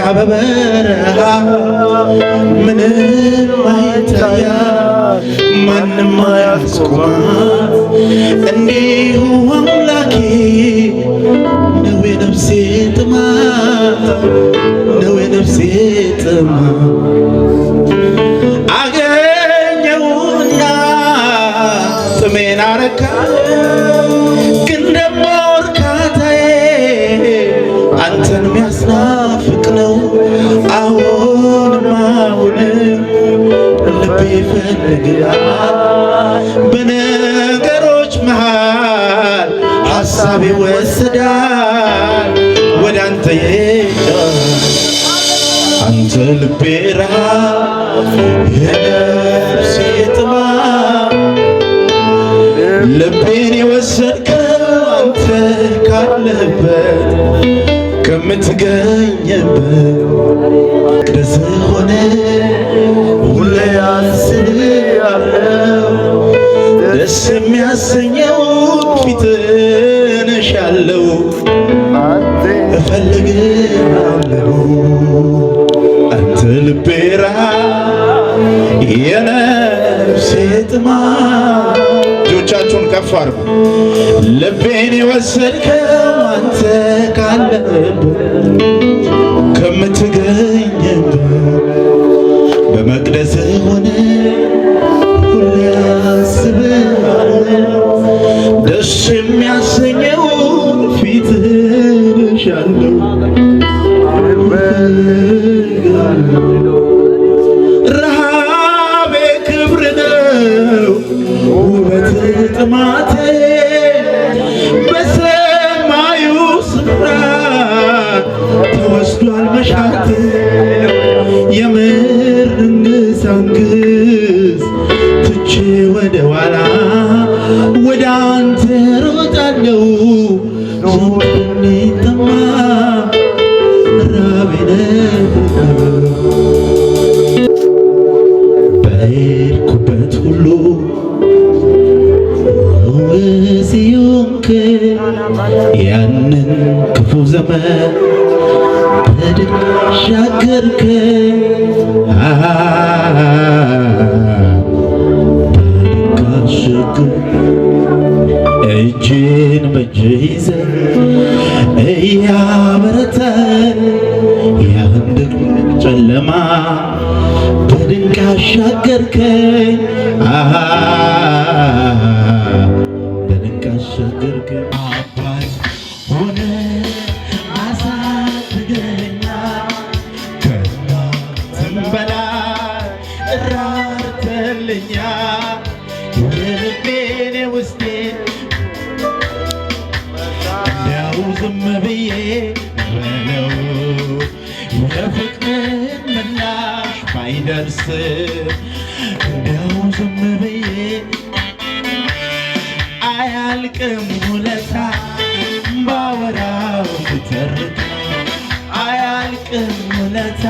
በበረሃ ምንም አይታያት ማንም አያስቆማት እንዲሁ አምላኬ ነው የነፍሴ ጥማት ነው የነፍሴ ጥማት አገኘውና ጥሜን አረካ ግን ደሞ እርካታዬ አንተን ሚያስናፍቅ ነው አሁንም ልቤ ይፈልጋል በነገሮች መሃል ሐሳቤ ወስዳል ወደ አንተ ይሄዳል አንተ ልቤ ራብ የነፍሴ ጥማት ልቤን የወሰድከው አንተ ካለህበት ከምትገኝበት መቅደስ ሆነ ሁሌ አስብሃለሁ ደስ የሚያሰኘው ፊትህን እሻለሁ እፈልግሃለሁ አንተ ልቤ ራብ የነፍሴ ጥማት እጆቻችሁን ከፍ አድርጉ ልቤን የወሰድከው አንተ ካለህበት ከምትገኝበት በመቅደስህ ሆነ ሁሌ አስብሃለሁ ደስ የሚያሰኘው ፊትህን እሻለሁ ረሃቤ ክብር ነው ውበት ጥማቴ በሰማዩ ስፍራ ተወስዷል መሻቴ የምር እንግሳንግስ ትቼ ወደ ኋላ ወደ አንተ ሮጣለሁ ዞኔ ጠማ ራቤነ በሄድኩበት ሁሉ ሲዮንክ ያንን ክፉ ዘመን በድል ሻገርከ እጅን በእጅ ይዘህ እያበረታን ያንድን ጨለማ በድንቅ አሻገርከኝ በድንቅ አሻገርከኝ አባት ሆነ አሳድገኛል ከእናትም በላይ ራርተልኛል ልቤን ውስጤን እንዲያው ዝም ብዬ በለው የፍቅርን ምላሽ ባይደርስ እንዲያው ዝም ብዬ አያልቅም ውለታ ባወራው ብተርክ አያልቅም ውለታ